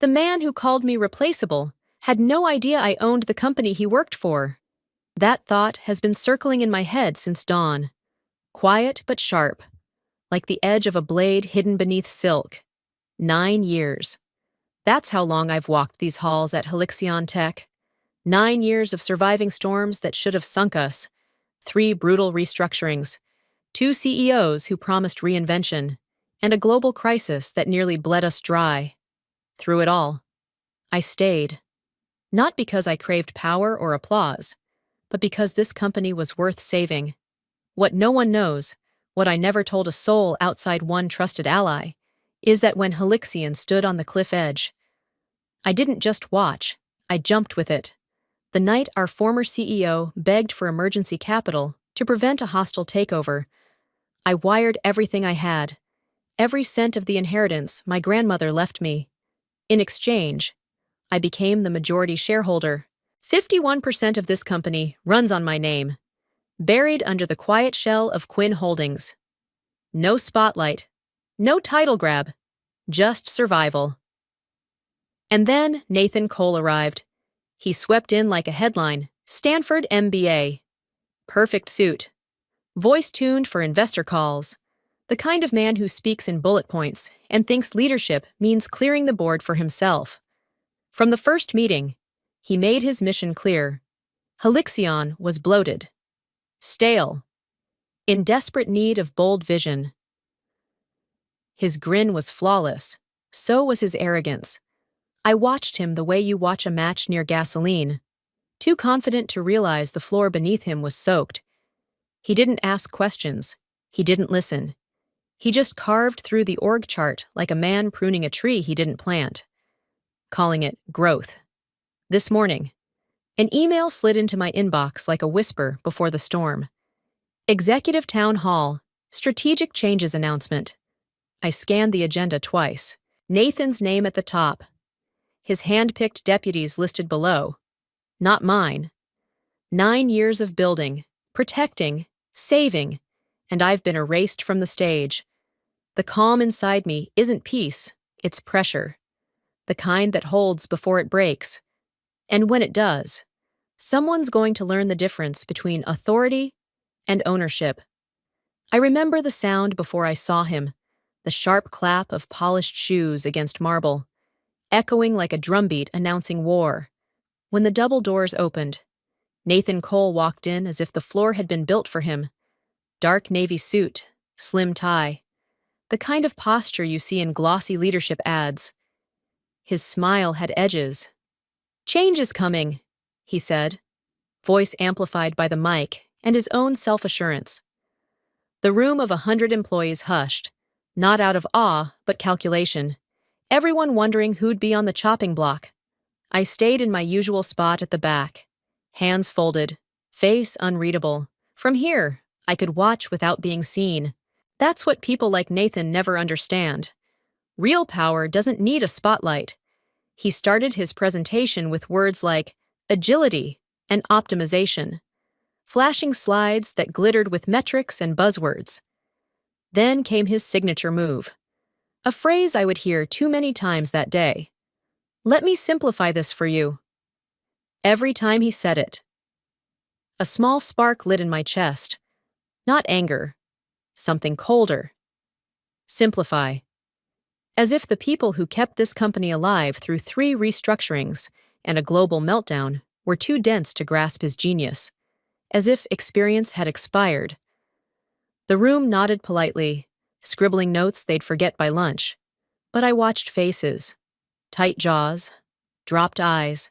The man who called me replaceable had no idea I owned the company he worked for. That thought has been circling in my head since dawn. Quiet but sharp, like the edge of a blade hidden beneath silk. 9 years. That's how long I've walked these halls at Helixion Tech. 9 years of surviving storms that should have sunk us. 3 brutal restructurings. 2 CEOs who promised reinvention. And a global crisis that nearly bled us dry. Through it all, I stayed. Not because I craved power or applause, but because this company was worth saving. What no one knows, what I never told a soul outside one trusted ally, is that when Helixion stood on the cliff edge, I didn't just watch, I jumped with it. The night our former CEO begged for emergency capital to prevent a hostile takeover, I wired everything I had, every cent of the inheritance my grandmother left me. In exchange, I became the majority shareholder. 51% of this company runs on my name, buried under the quiet shell of Quinn Holdings. No spotlight, no title grab, just survival. And then Nathan Cole arrived. He swept in like a headline, Stanford MBA. Perfect suit. Voice tuned for investor calls. The kind of man who speaks in bullet points and thinks leadership means clearing the board for himself. From the first meeting, he made his mission clear. Helixion was bloated, stale, in desperate need of bold vision. His grin was flawless, so was his arrogance. I watched him the way you watch a match near gasoline, too confident to realize the floor beneath him was soaked. He didn't ask questions. He didn't listen. He just carved through the org chart like a man pruning a tree he didn't plant, calling it growth. This morning, an email slid into my inbox like a whisper before the storm. Executive Town Hall, Strategic Changes Announcement. I scanned the agenda twice. Nathan's name at the top. His hand-picked deputies listed below. Not mine. 9 years of building, protecting, saving, and I've been erased from the stage. The calm inside me isn't peace, it's pressure. The kind that holds before it breaks. And when it does, someone's going to learn the difference between authority and ownership. I remember the sound before I saw him, the sharp clap of polished shoes against marble, echoing like a drumbeat announcing war. When the double doors opened, Nathan Cole walked in as if the floor had been built for him. Dark navy suit, slim tie, the kind of posture you see in glossy leadership ads. His smile had edges. "Change is coming," he said, voice amplified by the mic and his own self-assurance. The room of 100 employees hushed, not out of awe, but calculation, everyone wondering who'd be on the chopping block. I stayed in my usual spot at the back, hands folded, face unreadable. From here, I could watch without being seen. That's what people like Nathan never understand. Real power doesn't need a spotlight. He started his presentation with words like agility and optimization, flashing slides that glittered with metrics and buzzwords. Then came his signature move, a phrase I would hear too many times that day. "Let me simplify this for you." Every time he said it, a small spark lit in my chest. Not anger, something colder. Simplify. As if the people who kept this company alive through 3 restructurings and a global meltdown were too dense to grasp his genius. As if experience had expired. The room nodded politely, scribbling notes they'd forget by lunch. But I watched faces, tight jaws, dropped eyes,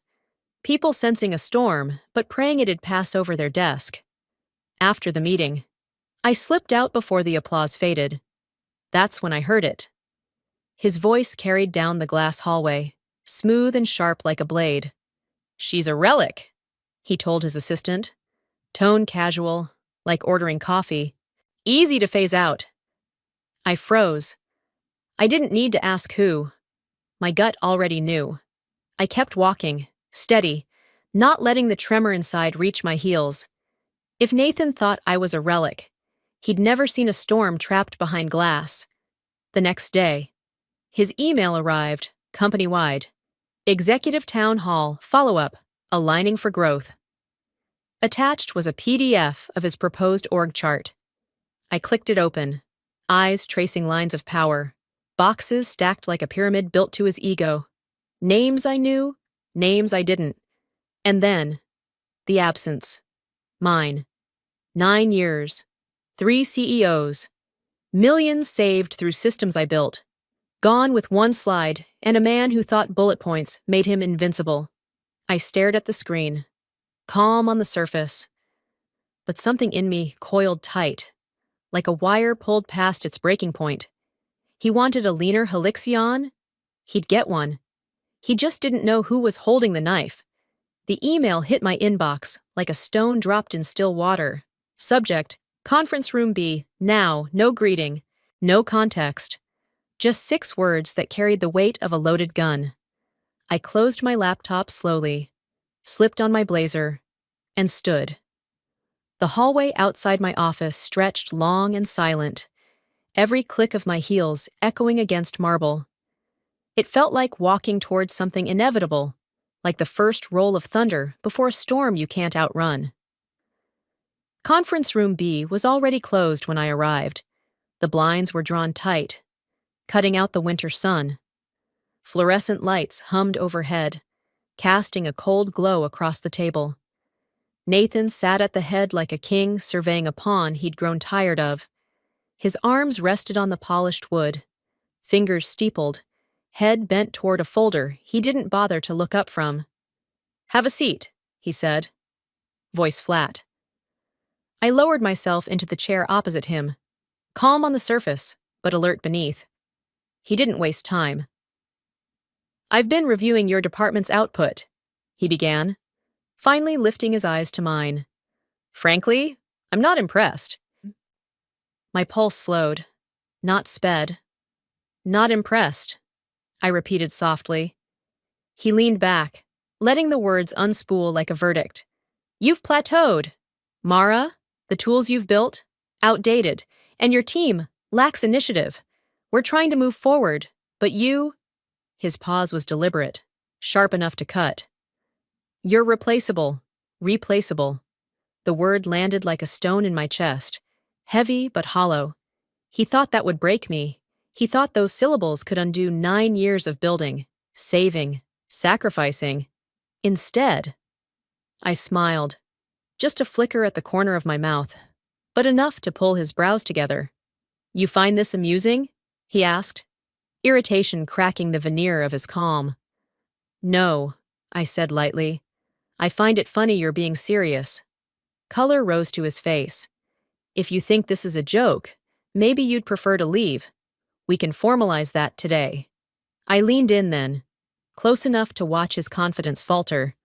people sensing a storm but praying it'd pass over their desk. After the meeting, I slipped out before the applause faded. That's when I heard it. His voice carried down the glass hallway, smooth and sharp like a blade. "She's a relic," he told his assistant, tone casual, like ordering coffee. "Easy to phase out." I froze. I didn't need to ask who. My gut already knew. I kept walking, steady, not letting the tremor inside reach my heels. If Nathan thought I was a relic, he'd never seen a storm trapped behind glass. The next day, his email arrived, company-wide. Executive Town Hall, follow-up, aligning for growth. Attached was a PDF of his proposed org chart. I clicked it open, eyes tracing lines of power, boxes stacked like a pyramid built to his ego. Names I knew, names I didn't. And then, the absence. Mine. 9 years. 3 CEOs. Millions saved through systems I built. Gone with one slide, and a man who thought bullet points made him invincible. I stared at the screen, calm on the surface. But something in me coiled tight, like a wire pulled past its breaking point. He wanted a leaner Helixion? He'd get one. He just didn't know who was holding the knife. The email hit my inbox like a stone dropped in still water. Subject, Conference Room B, now, no greeting, no context. Just 6 words that carried the weight of a loaded gun. I closed my laptop slowly, slipped on my blazer, and stood. The hallway outside my office stretched long and silent, every click of my heels echoing against marble. It felt like walking towards something inevitable, like the first roll of thunder before a storm you can't outrun. Conference Room B was already closed when I arrived. The blinds were drawn tight, cutting out the winter sun. Fluorescent lights hummed overhead, casting a cold glow across the table. Nathan sat at the head like a king surveying a pawn he'd grown tired of. His arms rested on the polished wood, fingers steepled, head bent toward a folder he didn't bother to look up from. "Have a seat," he said, voice flat. I lowered myself into the chair opposite him, calm on the surface, but alert beneath. He didn't waste time. "I've been reviewing your department's output," he began, finally lifting his eyes to mine. "Frankly, I'm not impressed." My pulse slowed, not sped. "Not impressed," I repeated softly. He leaned back, letting the words unspool like a verdict. "You've plateaued. Mara, the tools you've built, outdated, and your team lacks initiative. We're trying to move forward, but you—" His pause was deliberate, sharp enough to cut. "You're replaceable, replaceable." The word landed like a stone in my chest, heavy but hollow. He thought that would break me. He thought those syllables could undo 9 years of building, saving, sacrificing. Instead, I smiled, just a flicker at the corner of my mouth, but enough to pull his brows together. "You find this amusing?" he asked, irritation cracking the veneer of his calm. "No," I said lightly. "I find it funny you're being serious." Color rose to his face. "If you think this is a joke, maybe you'd prefer to leave. We can formalize that today." I leaned in then, close enough to watch his confidence falter.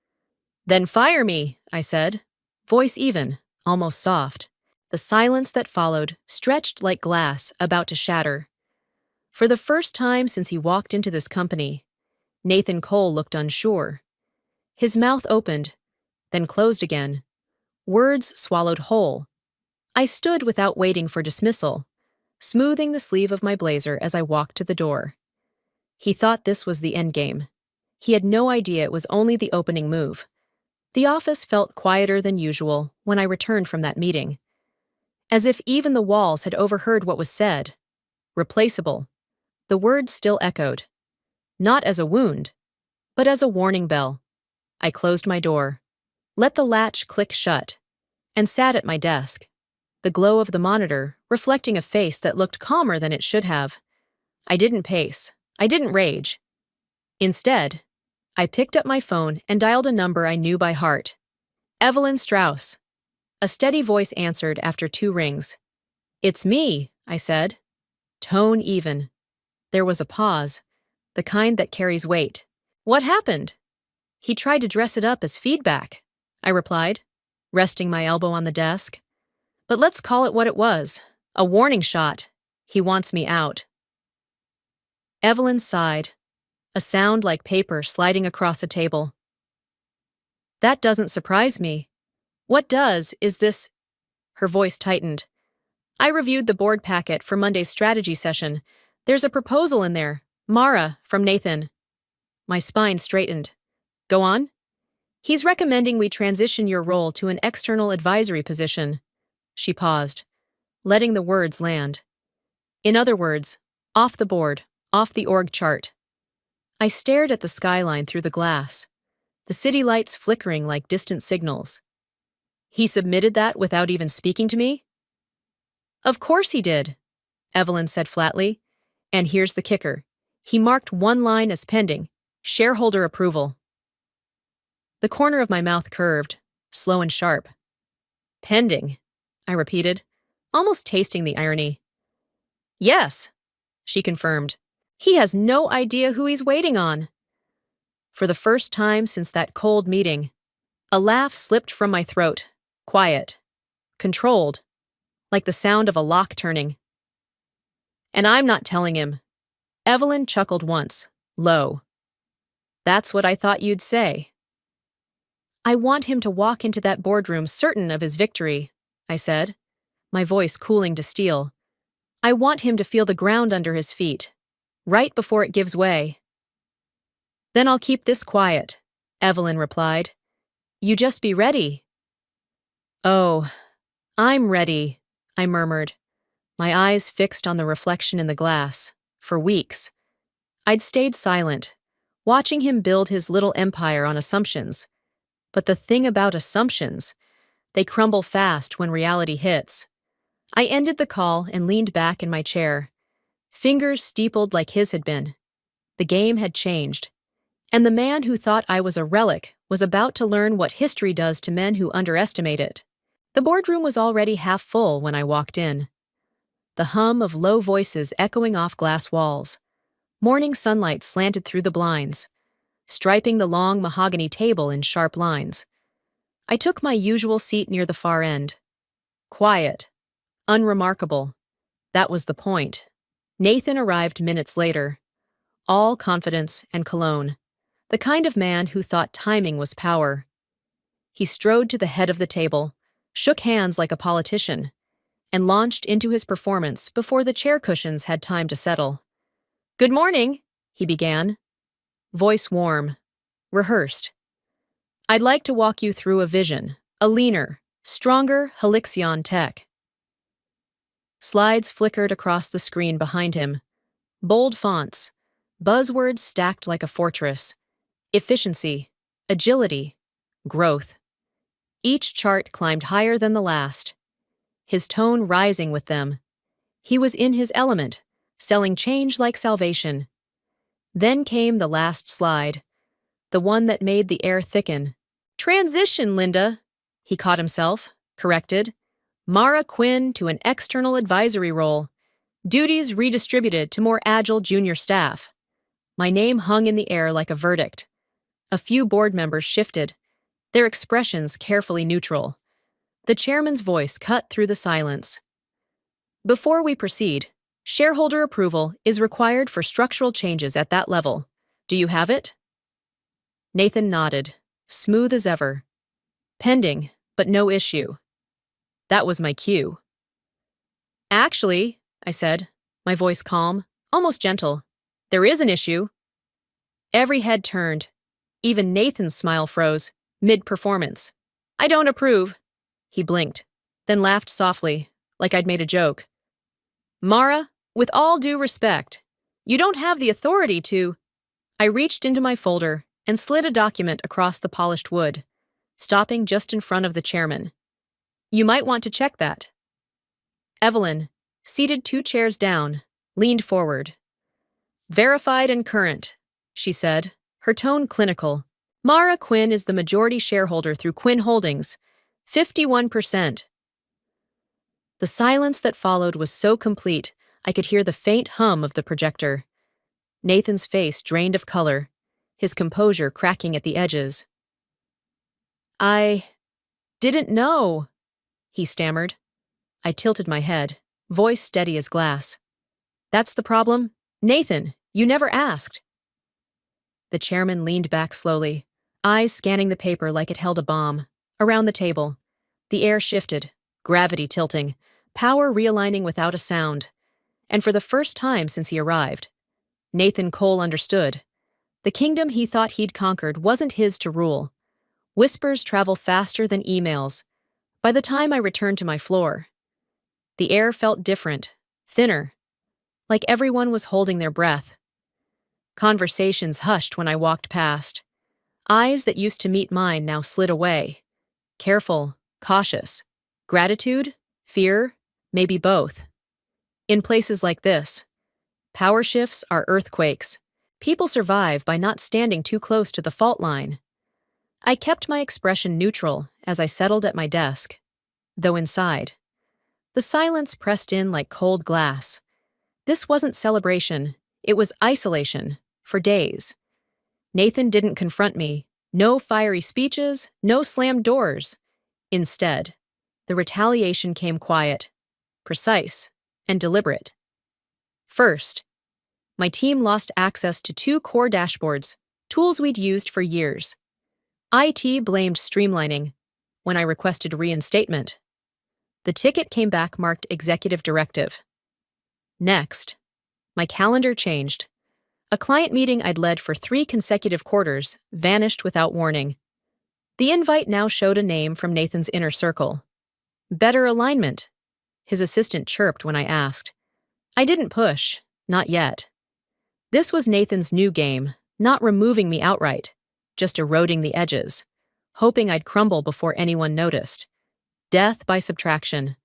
"Then fire me," I said, voice even, almost soft. The silence that followed stretched like glass about to shatter. For the first time since he walked into this company, Nathan Cole looked unsure. His mouth opened, then closed again. Words swallowed whole. I stood without waiting for dismissal, smoothing the sleeve of my blazer as I walked to the door. He thought this was the endgame. He had no idea it was only the opening move. The office felt quieter than usual when I returned from that meeting, as if even the walls had overheard what was said. Replaceable. The word still echoed, not as a wound, but as a warning bell. I closed my door, let the latch click shut, and sat at my desk, the glow of the monitor reflecting a face that looked calmer than it should have. I didn't pace. I didn't rage. Instead, I picked up my phone and dialed a number I knew by heart. "Evelyn Strauss." A steady voice answered after 2 rings. "It's me," I said, tone even. There was a pause, the kind that carries weight. "What happened?" "He tried to dress it up as feedback," I replied, resting my elbow on the desk. "But let's call it what it was, a warning shot. He wants me out." Evelyn sighed, a sound like paper sliding across a table. "That doesn't surprise me. What does is this—" Her voice tightened. "I reviewed the board packet for Monday's strategy session. There's a proposal in there. Mara, from Nathan." My spine straightened. Go on? He's recommending we transition your role to an external advisory position. She paused, letting the words land. In other words, off the board, off the org chart. I stared at the skyline through the glass, the city lights flickering like distant signals. He submitted that without even speaking to me? Of course he did, Evelyn said flatly. And here's the kicker. He marked one line as pending, shareholder approval. The corner of my mouth curved, slow and sharp. Pending, I repeated, almost tasting the irony. Yes, she confirmed. He has no idea who he's waiting on. For the first time since that cold meeting, a laugh slipped from my throat, quiet, controlled, like the sound of a lock turning. And I'm not telling him. Evelyn chuckled once, low. That's what I thought you'd say. I want him to walk into that boardroom certain of his victory, I said, my voice cooling to steel. I want him to feel the ground under his feet, right before it gives way. Then I'll keep this quiet, Evelyn replied. You just be ready. Oh, I'm ready, I murmured, my eyes fixed on the reflection in the glass. For weeks, I'd stayed silent, watching him build his little empire on assumptions. But the thing about assumptions, they crumble fast when reality hits. I ended the call and leaned back in my chair, fingers steepled like his had been. The game had changed, and the man who thought I was a relic was about to learn what history does to men who underestimate it. The boardroom was already half full when I walked in. The hum of low voices echoing off glass walls. Morning sunlight slanted through the blinds, striping the long mahogany table in sharp lines. I took my usual seat near the far end. Quiet. Unremarkable. That was the point. Nathan arrived minutes later. All confidence and cologne. The kind of man who thought timing was power. He strode to the head of the table, shook hands like a politician, and launched into his performance before the chair cushions had time to settle. Good morning, he began. Voice warm, rehearsed. I'd like to walk you through a vision, a leaner, stronger Helixion tech. Slides flickered across the screen behind him. Bold fonts, buzzwords stacked like a fortress. Efficiency, agility, growth. Each chart climbed higher than the last, his tone rising with them. He was in his element, selling change like salvation. Then came the last slide, the one that made the air thicken. Transition, Linda, he caught himself, corrected. Mara Quinn to an external advisory role. Duties redistributed to more agile junior staff. My name hung in the air like a verdict. A few board members shifted, their expressions carefully neutral. The chairman's voice cut through the silence. Before we proceed, shareholder approval is required for structural changes at that level. Do you have it? Nathan nodded, smooth as ever. Pending, but no issue. That was my cue. Actually, I said, my voice calm, almost gentle, there is an issue. Every head turned. Even Nathan's smile froze, mid-performance. I don't approve. He blinked, then laughed softly, like I'd made a joke. Mara, with all due respect, you don't have the authority to... I reached into my folder and slid a document across the polished wood, stopping just in front of the chairman. You might want to check that. Evelyn, seated 2 chairs down, leaned forward. Verified and current, she said, her tone clinical. Mara Quinn is the majority shareholder through Quinn Holdings, 51%. The silence that followed was so complete, I could hear the faint hum of the projector. Nathan's face drained of color, his composure cracking at the edges. I didn't know, he stammered. I tilted my head, voice steady as glass. That's the problem? Nathan, you never asked. The chairman leaned back slowly, eyes scanning the paper like it held a bomb. Around the table, the air shifted, gravity tilting, power realigning without a sound. And for the first time since he arrived, Nathan Cole understood. The kingdom he thought he'd conquered wasn't his to rule. Whispers travel faster than emails. By the time I returned to my floor, the air felt different, thinner, like everyone was holding their breath. Conversations hushed when I walked past. Eyes that used to meet mine now slid away. Careful, cautious. Gratitude? Fear? Maybe both. In places like this, power shifts are earthquakes. People survive by not standing too close to the fault line. I kept my expression neutral as I settled at my desk, though inside, the silence pressed in like cold glass. This wasn't celebration, it was isolation, for days. Nathan didn't confront me. No fiery speeches, no slammed doors. Instead, the retaliation came quiet, precise, and deliberate. First, my team lost access to two core dashboards, tools we'd used for years. IT blamed streamlining when I requested reinstatement. The ticket came back marked Executive Directive. Next, my calendar changed. A client meeting I'd led for 3 consecutive quarters vanished without warning. The invite now showed a name from Nathan's inner circle. Better alignment, his assistant chirped when I asked. I didn't push, not yet. This was Nathan's new game, not removing me outright, just eroding the edges, hoping I'd crumble before anyone noticed. Death by subtraction.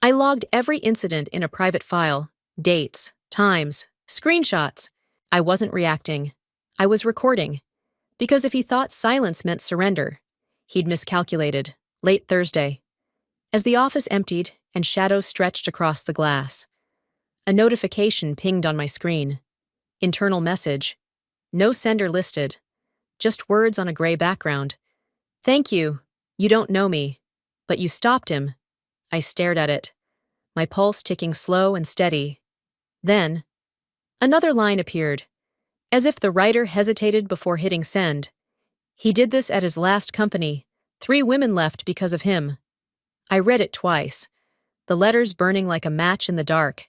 I logged every incident in a private file, dates, times, screenshots. I wasn't reacting. I was recording. Because if he thought silence meant surrender, he'd miscalculated. Late Thursday. As the office emptied and shadows stretched across the glass, a notification pinged on my screen. Internal message. No sender listed. Just words on a gray background. Thank you. You don't know me. But you stopped him. I stared at it, my pulse ticking slow and steady. Then, another line appeared, as if the writer hesitated before hitting send. He did this at his last company. 3 women left because of him. I read it twice, the letters burning like a match in the dark.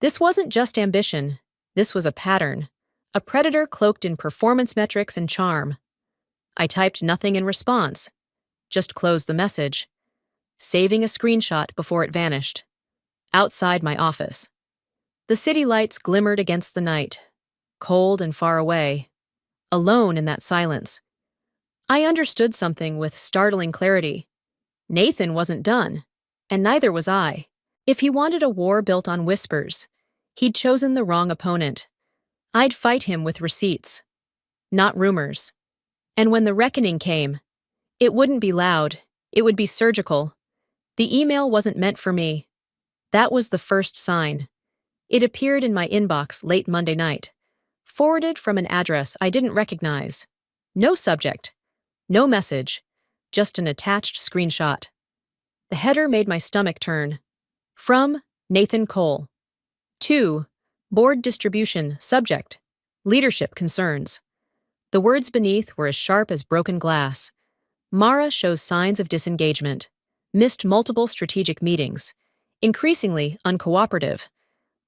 This wasn't just ambition. This was a pattern, a predator cloaked in performance metrics and charm. I typed nothing in response, just closed the message, saving a screenshot before it vanished. Outside my office, the city lights glimmered against the night, cold and far away. Alone in that silence, I understood something with startling clarity. Nathan wasn't done, and neither was I. If he wanted a war built on whispers, he'd chosen the wrong opponent. I'd fight him with receipts, not rumors. And when the reckoning came, it wouldn't be loud, it would be surgical. The email wasn't meant for me. That was the first sign. It appeared in my inbox late Monday night, forwarded from an address I didn't recognize. No subject, no message, just an attached screenshot. The header made my stomach turn. From Nathan Cole. To Board Distribution, Subject, Leadership Concerns. The words beneath were as sharp as broken glass. Mara shows signs of disengagement, missed multiple strategic meetings, increasingly uncooperative.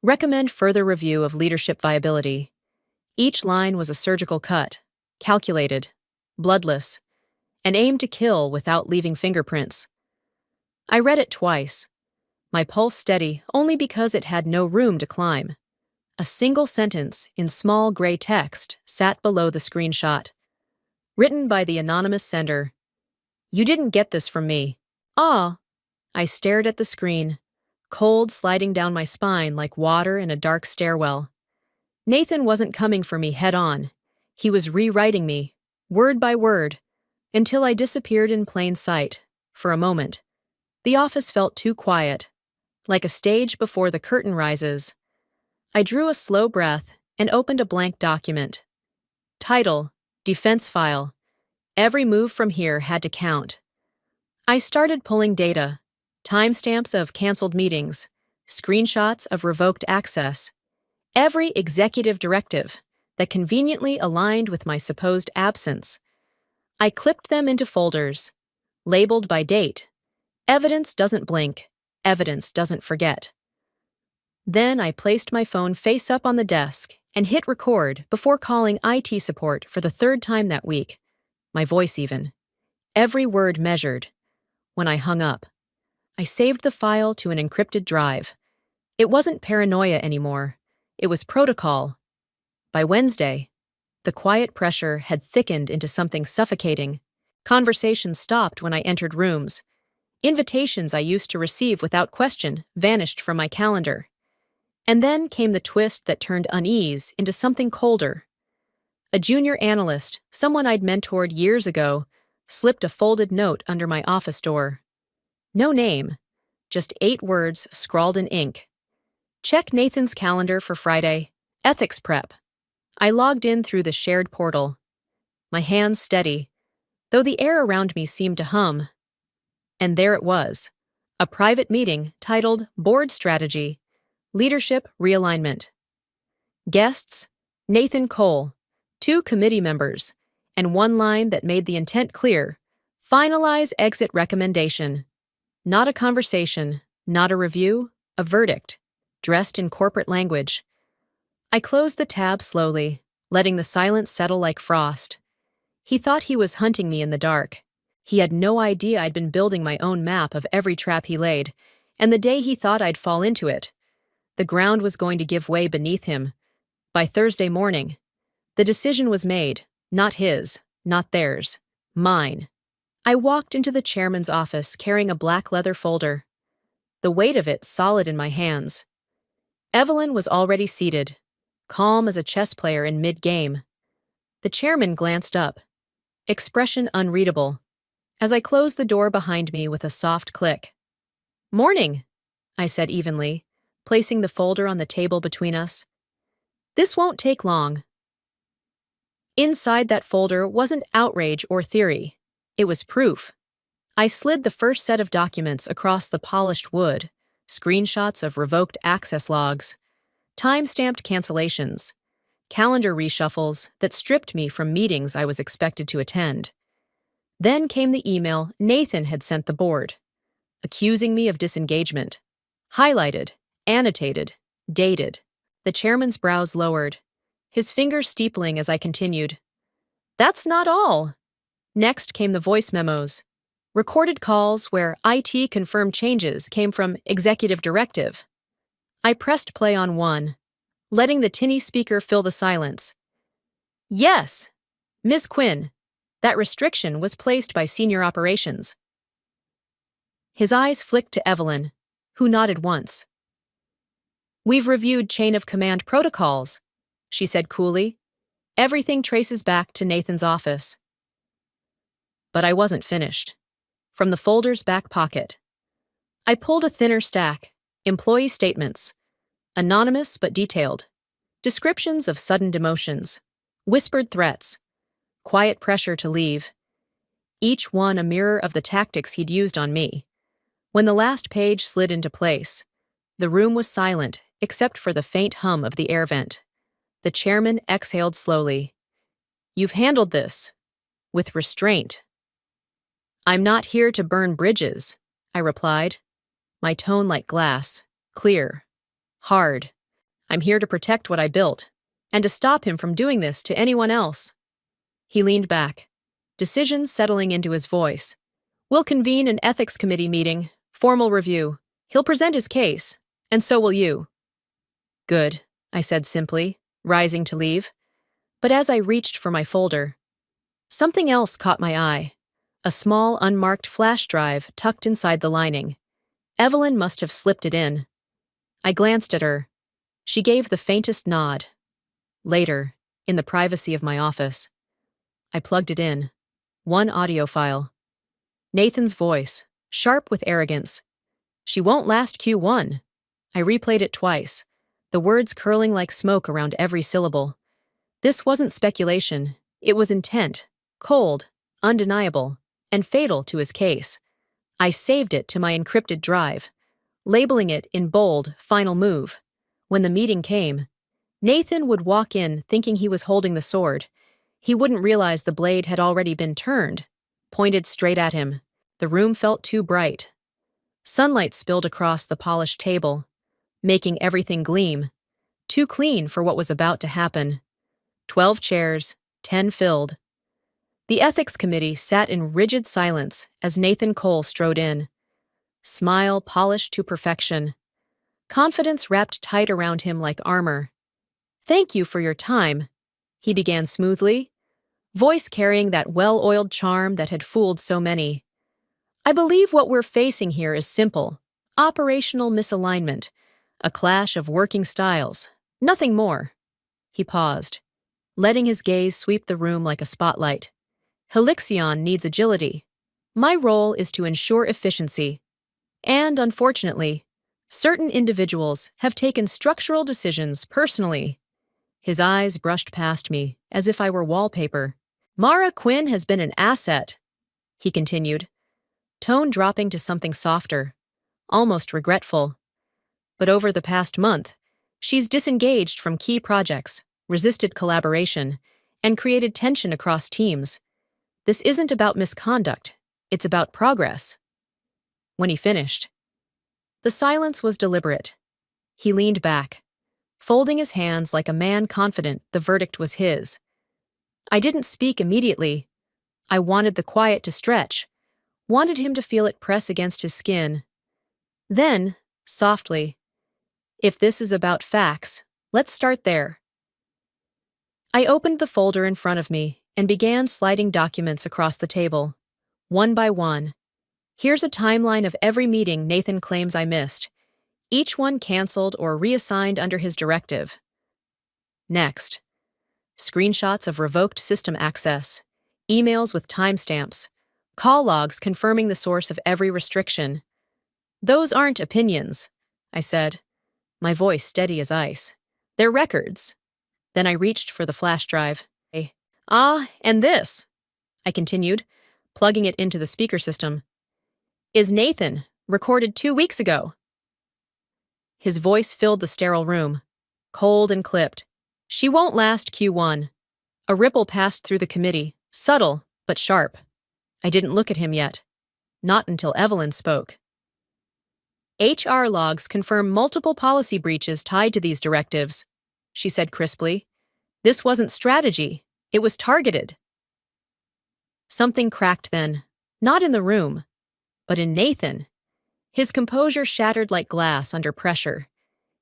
Recommend further review of leadership viability. Each line was a surgical cut, calculated, bloodless, and aimed to kill without leaving fingerprints. I read it twice, my pulse steady only because it had no room to climb. A single sentence in small gray text sat below the screenshot. Written by the anonymous sender. You didn't get this from me. Ah! I stared at the screen, cold sliding down my spine like water in a dark stairwell. Nathan wasn't coming for me head-on. He was rewriting me, word by word, until I disappeared in plain sight, for a moment. The office felt too quiet, like a stage before the curtain rises. I drew a slow breath and opened a blank document. Title, Defense File. Every move from here had to count. I started pulling data, timestamps of canceled meetings, screenshots of revoked access, every executive directive that conveniently aligned with my supposed absence. I clipped them into folders, labeled by date. Evidence doesn't blink, evidence doesn't forget. Then I placed my phone face up on the desk and hit record before calling IT support for the third time that week, my voice even. Every word measured. When I hung up, I saved the file to an encrypted drive. It wasn't paranoia anymore. It was protocol. By Wednesday, the quiet pressure had thickened into something suffocating. Conversations stopped when I entered rooms. Invitations I used to receive without question vanished from my calendar. And then came the twist that turned unease into something colder. A junior analyst, someone I'd mentored years ago, slipped a folded note under my office door. No name, just 8 words scrawled in ink. Check Nathan's calendar for Friday. Ethics prep. I logged in through the shared portal. My hands steady, though the air around me seemed to hum. And there it was, a private meeting titled Board Strategy, Leadership Realignment. Guests, Nathan Cole, 2 committee members, and one line that made the intent clear: finalize exit recommendation. Not a conversation, not a review, a verdict, dressed in corporate language. I closed the tab slowly, letting the silence settle like frost. He thought he was hunting me in the dark. He had no idea I'd been building my own map of every trap he laid, and the day he thought I'd fall into it, the ground was going to give way beneath him. By Thursday morning, the decision was made, not his, not theirs, mine. I walked into the chairman's office carrying a black leather folder, the weight of it solid in my hands. Evelyn was already seated, calm as a chess player in mid-game. The chairman glanced up, expression unreadable, as I closed the door behind me with a soft click. "Morning," I said evenly, placing the folder on the table between us. "This won't take long." Inside that folder wasn't outrage or theory. It was proof. I slid the first set of documents across the polished wood, screenshots of revoked access logs, time-stamped cancellations, calendar reshuffles that stripped me from meetings I was expected to attend. Then came the email Nathan had sent the board, accusing me of disengagement. Highlighted, annotated, dated. The chairman's brows lowered, his fingers steepling as I continued. "That's not all." Next came the voice memos, recorded calls where IT confirmed changes came from executive directive. I pressed play on one, letting the tinny speaker fill the silence. "Yes, Ms. Quinn, that restriction was placed by senior operations." His eyes flicked to Evelyn, who nodded once. "We've reviewed chain of command protocols," she said coolly. "Everything traces back to Nathan's office." But I wasn't finished. From the folder's back pocket, I pulled a thinner stack, employee statements, anonymous but detailed, descriptions of sudden demotions, whispered threats, quiet pressure to leave, each one a mirror of the tactics he'd used on me. When the last page slid into place, the room was silent except for the faint hum of the air vent. The chairman exhaled slowly. "You've handled this with restraint." "I'm not here to burn bridges," I replied, my tone like glass, clear, hard. "I'm here to protect what I built, and to stop him from doing this to anyone else." He leaned back, decision settling into his voice. "We'll convene an ethics committee meeting, formal review. He'll present his case, and so will you." "Good," I said simply, rising to leave. But as I reached for my folder, something else caught my eye. A small, unmarked flash drive tucked inside the lining. Evelyn must have slipped it in. I glanced at her. She gave the faintest nod. Later, in the privacy of my office, I plugged it in. One audio file. Nathan's voice, sharp with arrogance. "She won't last Q1. I replayed it twice, the words curling like smoke around every syllable. This wasn't speculation. It was intent, cold, undeniable, and fatal to his case. I saved it to my encrypted drive, labeling it in bold, "Final move." When the meeting came, Nathan would walk in thinking he was holding the sword. He wouldn't realize the blade had already been turned, pointed straight at him. The room felt too bright. Sunlight spilled across the polished table, making everything gleam. too clean for what was about to happen. 12 chairs, 10 filled. The ethics committee sat in rigid silence as Nathan Cole strode in. Smile polished to perfection. Confidence wrapped tight around him like armor. "Thank you for your time," he began smoothly, voice carrying that well-oiled charm that had fooled so many. "I believe what we're facing here is simple. Operational misalignment. A clash of working styles. Nothing more." He paused, letting his gaze sweep the room like a spotlight. "Helixion needs agility. My role is to ensure efficiency. And, unfortunately, certain individuals have taken structural decisions personally." His eyes brushed past me, as if I were wallpaper. "Mara Quinn has been an asset," he continued, tone dropping to something softer, almost regretful. "But over the past month, she's disengaged from key projects, resisted collaboration, and created tension across teams. This isn't about misconduct, it's about progress." When he finished, the silence was deliberate. He leaned back, folding his hands like a man confident the verdict was his. I didn't speak immediately. I wanted the quiet to stretch, wanted him to feel it press against his skin. Then, softly, "If this is about facts, let's start there." I opened the folder in front of me and began sliding documents across the table, one by one. Here's a timeline of every meeting Nathan claims I missed, each one canceled or reassigned under his directive. Next, screenshots of revoked system access, emails with timestamps, call logs confirming the source of every restriction. "Those aren't opinions," I said, my voice steady as ice. "They're records." Then I reached for the flash drive. And this," I continued, plugging it into the speaker system, "is Nathan, recorded 2 weeks ago." His voice filled the sterile room, cold and clipped. "She won't last Q1. A ripple passed through the committee, subtle but sharp. I didn't look at him yet. Not until Evelyn spoke. "HR logs confirm multiple policy breaches tied to these directives," she said crisply. "This wasn't strategy. It was targeted." Something cracked then, not in the room, but in Nathan. His composure shattered like glass under pressure.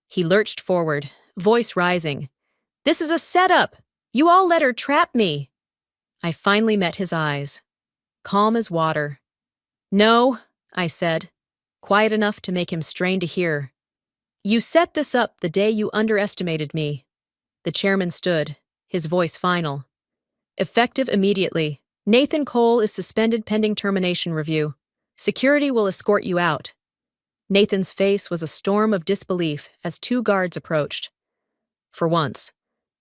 He lurched forward, voice rising. "This is a setup! You all let her trap me!" I finally met his eyes, calm as water. "No," I said, quiet enough to make him strain to hear. "You set this up the day you underestimated me." The chairman stood, his voice final. "Effective immediately. Nathan Cole is suspended pending termination review. Security will escort you out." Nathan's face was a storm of disbelief as 2 guards approached. For once,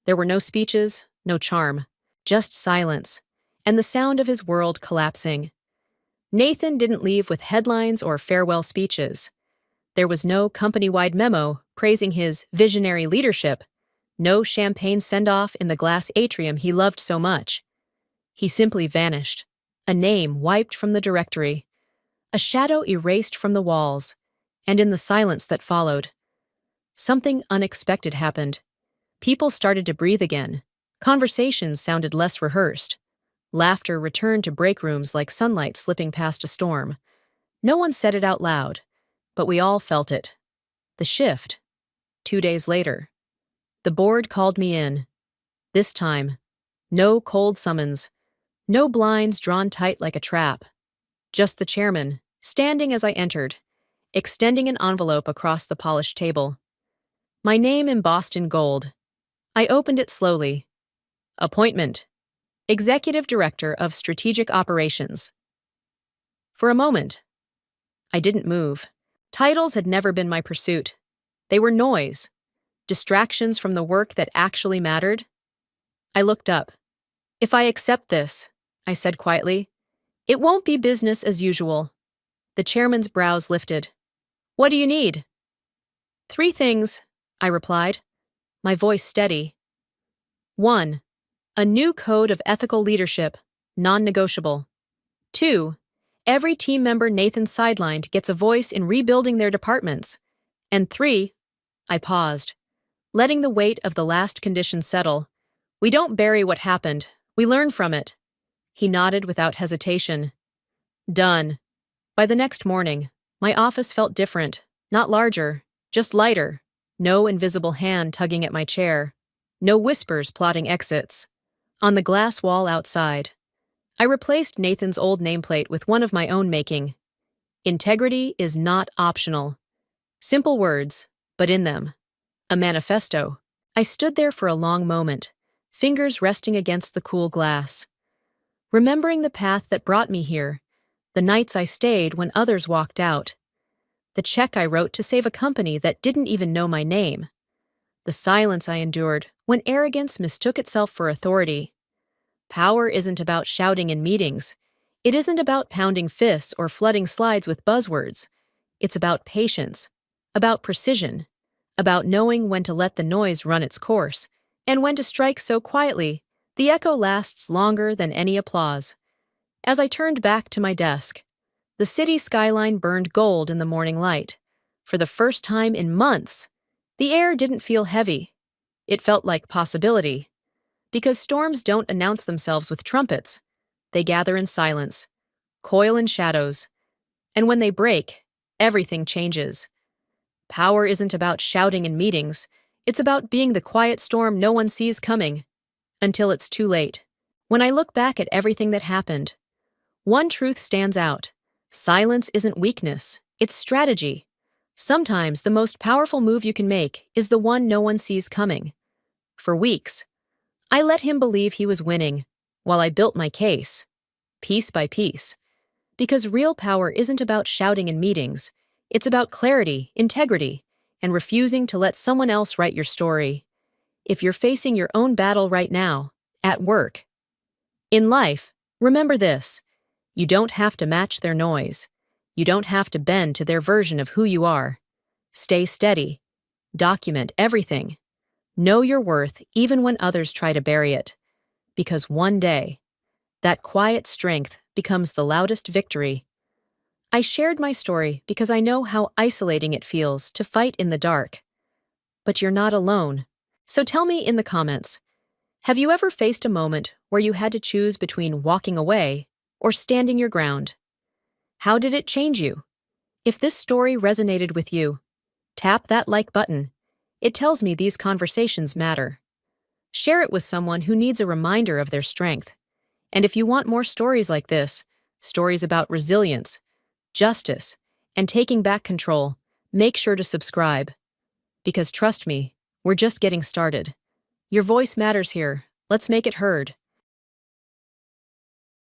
there were no speeches, no charm, just silence, and the sound of his world collapsing. Nathan didn't leave with headlines or farewell speeches. There was no company-wide memo praising his visionary leadership, no champagne send-off in the glass atrium he loved so much. He simply vanished, a name wiped from the directory, a shadow erased from the walls, and in the silence that followed, something unexpected happened. People started to breathe again. Conversations sounded less rehearsed. Laughter returned to break rooms like sunlight slipping past a storm. No one said it out loud, but we all felt it. The shift. 2 days later. The board called me in. This time, no cold summons, no blinds drawn tight like a trap. Just the chairman, standing as I entered, extending an envelope across the polished table. My name embossed in gold. I opened it slowly. Appointment. Executive Director of Strategic Operations. For a moment, I didn't move. Titles had never been my pursuit. They were noise, distractions from the work that actually mattered. I looked up. "If I accept this," I said quietly, "it won't be business as usual." The chairman's brows lifted. "What do you need?" "3 things," I replied, my voice steady. 1. A new code of ethical leadership, non-negotiable. 2. Every team member Nathan sidelined gets a voice in rebuilding their departments. And 3, I paused, letting the weight of the last condition settle. We don't bury what happened, we learn from it. He nodded without hesitation. Done. By the next morning, my office felt different, not larger, just lighter. No invisible hand tugging at my chair. No whispers plotting exits. On the glass wall outside, I replaced Nathan's old nameplate with one of my own making. Integrity is not optional. Simple words, but in them. A manifesto. I stood there for a long moment, fingers resting against the cool glass. Remembering the path that brought me here, the nights I stayed when others walked out, the check I wrote to save a company that didn't even know my name, the silence I endured when arrogance mistook itself for authority. Power isn't about shouting in meetings. It isn't about pounding fists or flooding slides with buzzwords. It's about patience, about precision, about knowing when to let the noise run its course, and when to strike so quietly the echo lasts longer than any applause. As I turned back to my desk, the city skyline burned gold in the morning light. For the first time in months, the air didn't feel heavy. It felt like possibility. Because storms don't announce themselves with trumpets. They gather in silence, coil in shadows, and when they break, everything changes. Power isn't about shouting in meetings, it's about being the quiet storm no one sees coming, until it's too late. When I look back at everything that happened, one truth stands out. Silence isn't weakness, it's strategy. Sometimes the most powerful move you can make is the one no one sees coming. For weeks, I let him believe he was winning, while I built my case, piece by piece. Because real power isn't about shouting in meetings, it's about clarity, integrity, and refusing to let someone else write your story. If you're facing your own battle right now, at work, in life, remember this. You don't have to match their noise. You don't have to bend to their version of who you are. Stay steady. Document everything. Know your worth even when others try to bury it. Because one day, that quiet strength becomes the loudest victory. I shared my story because I know how isolating it feels to fight in the dark. But you're not alone. So tell me in the comments, have you ever faced a moment where you had to choose between walking away or standing your ground? How did it change you? If this story resonated with you, tap that like button. It tells me these conversations matter. Share it with someone who needs a reminder of their strength. And if you want more stories like this, stories about resilience, justice, and taking back control, make sure to subscribe. Because trust me, we're just getting started. Your voice matters here. Let's make it heard.